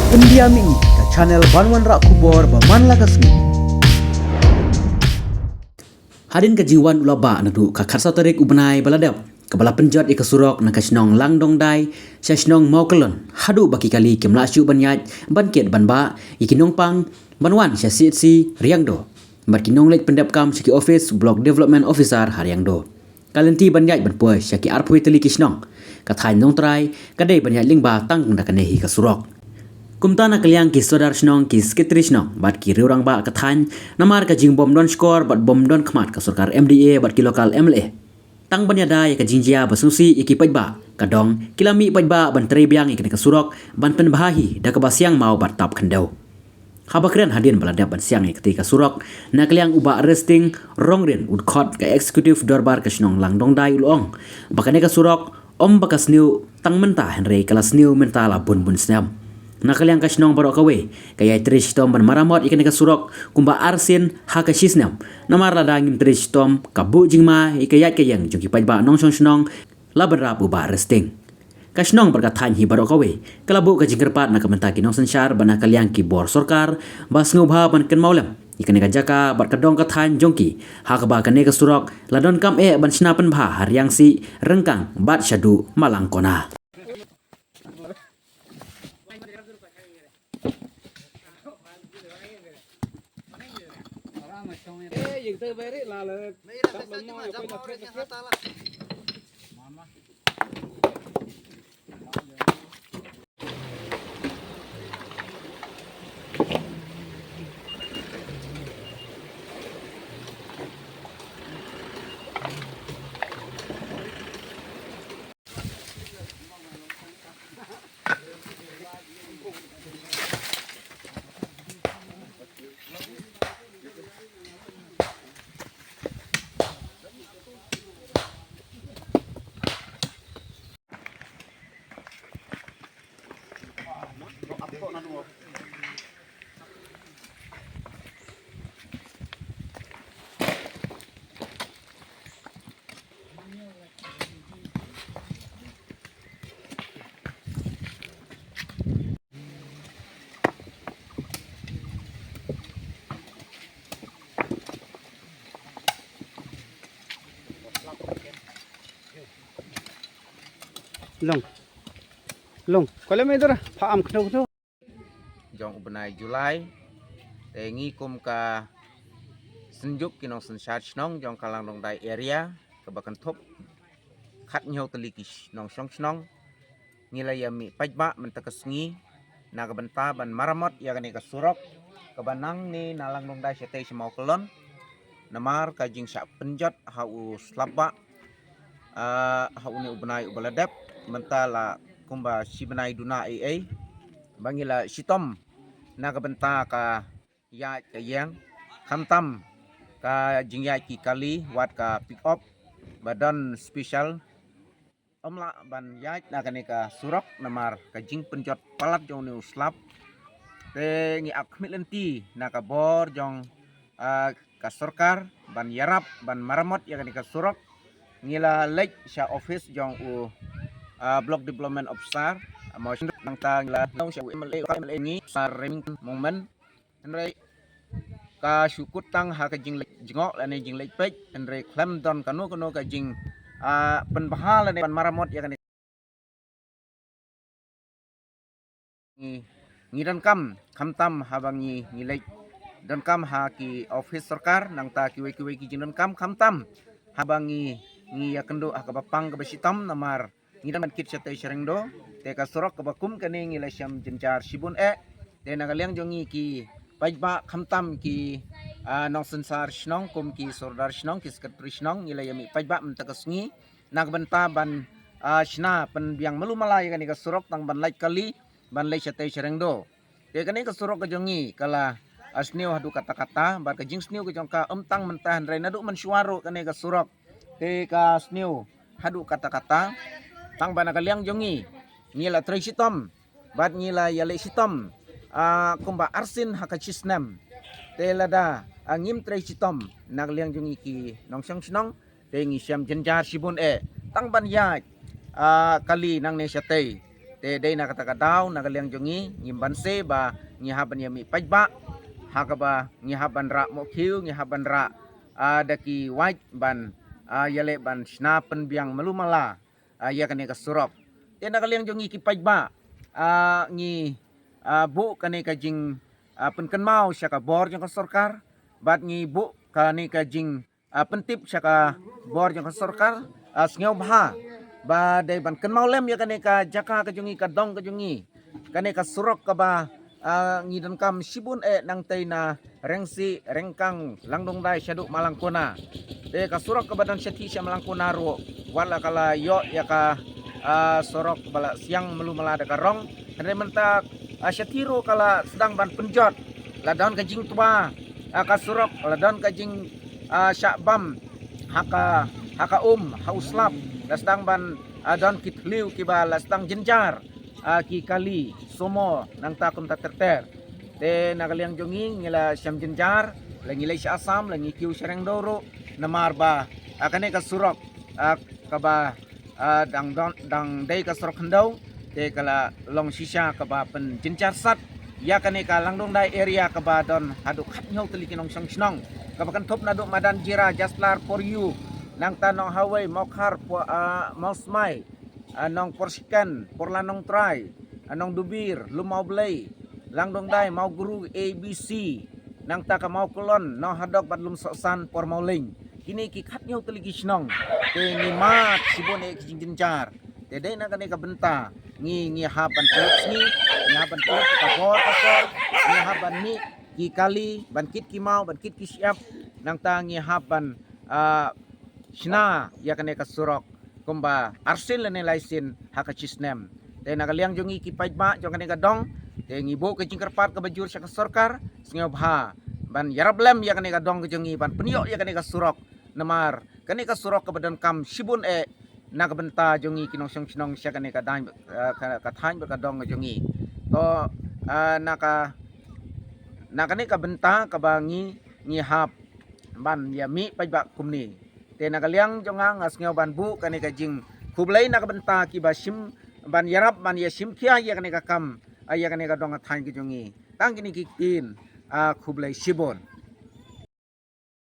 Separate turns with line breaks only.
Pendiami ke channel Banwan Rak Kubor Baman Lagasmi. Hadin kejiwan ulaba nadu ka kharsa tarik ubnai baladap kabala penjat ika surok na kasnong langdong dai sasnong mokelon hadu baki kali kemla syu banyaj banket banba ikinong pang banwan sya si riangdo barkinong lek pendap kam saki office block development officer hariangdo kalenti banyaj banpoi saki arpui teli kisnong kathai nong trai kadai banyaj lingba tang ndakanehi ka surok Kumtana kaliang ki sodar snong ki skitri snong bat ki riurang ba kathan namar ka jing bom don skor bat bom don khmat ka sarkar MDA bat ki lokal MLA tang banya dai ka jingjia basusi iki pajba kadong kilami pajba ban tre biang ikne ka surok ban pen bahi da ka basyang mau bat tap khandau habakren hadin balada ban siang ikti ka surok na kaliang uba arresting rongren ud khot ka executive dorbar ka snong langdong dai ulong bakane ka surok om bakas new tang menta henry kelas new menta la bun bun snam Nakaliang kasnong barok kawe kaya trish tom ban maramot ikan ka surok kumba arsin haka sisnam namar la dangim trish tom kabu jingma ikayat kayang jungki pajba nong song snong laban rap uba resting kasnong berkatan hi barok kawe kalabu ka jingkerpat na kamenta ki nong sensyar ban nakaliang ki bor sorkar bas ngubha ban ken maulam ikan ka jaka bar kadong katan jongki haka ba kane ka surok ladon kam ban snapen bha haryang si rengkang bat syadu malang kona
Dừng từ về đấy là cặp lông môi quay mặt trước lông có lẽ mấy đó phạm đâu thôi
jong ubnai Julai te ngi kum ka senjuk kinong sensat snong jong kalang dong dai area ka bakan thop khat nyau teliki nong song snong ngila yami pajba mentakas ngi naga benta ban maramot ya kani ka surok ka banang ni nalang dong dai sete semau kelon namar ka jing sa penjot hau slaba hau ni ubnai ubaladap mentala kumba sibenai duna AA bangila sitom naga benta ka ya ka yang khamtam ka jingya ki kali wat ka pick up badan special omla ban ya naga ne ka surok namar ka jing penjot palat jong ni uslap te ngi akmit lenti naga bor jong ka sorkar ban yarap ban maramot ya ka surok ngila lek sha office jong u block development officer motion nang tang la nong sya MLA ngi sareng moment henry ka syukut tang ha ka jing jingok la ne jing lek pek henry klem don kanu ka jing pen bahal ne ban maramot ya kan ngi dan kam tam habangi ngi lek dan kam ha ki office sarkar nang ta ki ki jing dan kam tam habangi ngi ya kendo ka bapang ka basitam namar ngi dan kit sa tay serengdo te ka sorok ka bakum kani ngi la syam jencar sibun te nagaliang jongi ki pajba khamtam ki nong sensar snong kum ki sordar snong ki sekretari snong ngi la yami pajba mentakas ngi nagbenta ban shna pen biang melu malai kani ka sorok tang ban lai kali ban lai sa tay serengdo te kani ka sorok ka jongi kala asniu hadu kata-kata bar ka jing sniu ka jong ka tang mentahan rai nadu mensuaro kani ka sorok te ka sniu hadu kata-kata tang banagaliang jongi ngila trisitom bat ngila yale sitom kumba arsin hakachisnam telada angim trisitom nagliang jongi ki nongsong snong te ngi syam jenjar sibun tang ban ya kali nang ne syate te dei na kata kadau na kaliang jongi ngimban se ba ngihaban yami pajba hakaba ngihaban ra mo khiu ngihaban ra daki white ban yale ban snapen biang melumala ya kane ka surok te na kaliang jongi ki pajba ngi bu kane ka jing penken mau siya ka bor jong ka sarkar bat ngi bu kane ka jing pentip siya ka bor jong ka sarkar sngew bha ba dai ban ken mau lem ya kane ka jaka ka jongi ka dong ka jongi kane ka surok ka ba ngi dan kam sibun nang tei na rengsi rengkang langdong dai syadu malangkona te ka surok ka badan syati sya malangkona ro wala kala yo ya ka sorok bala siang melu melada ka rong kane mentak syatiro kala sedang ban penjot ladon ka jing tua ka surok ladon ka jing syakbam haka hauslap sedang ban don kitliu kiba sedang jenjar ki kali somo nang takum tak terter te nakaliang jongi ngila syam jenjar langi lai asam langi kiu sereng doro namar ba akane ka surok kaba dang dei ka surok hendau te kala long sisa kaba pen jenjar sat ya kane ka langdong dai area kaba don haduk khat nyau telikinong sang snong kaba kan top naduk madan jira jaslar for you nang tanong hawai mokhar mosmai anong porsikan porlanong try anong dubir lumau blay langdong dai mau guru abc nang ta ka mau kolon no hadok badlum sosan por mauling kini ki khatnyau teligi snong te ni mat sibon jinjar te dei na kane ka benta ngi haban tulis ni haban tulis ka bor ngi haban ni ki kali ban kit ki mau ban kit ki siap nang ta ngi haban Shna ya kane ka surok kumba arsil ne laisin haka chisnem te nakaliang jongi ki pajba jong kane ka dong te ngibo ke jingkarpat ka bajur sa ka sarkar sngew bha ban yarablem ya kane ka dong ke jongi ban penyo ya kane ka surok namar kane ka surok ka badan kam sibun na ka benta jongi kinong song sinong sya kane ka dan ka thain ka dong ke jongi to na kane ka benta ka bangi ngihap ban yami pajba kumni te nakaliang jongang asngeu ban bu kane ka jing khublai na ka benta ki basim ban yarap ban ya sim khia ya kane ka kam ya kane ka dong thain ki jongi tang kini ki kin khublai sibon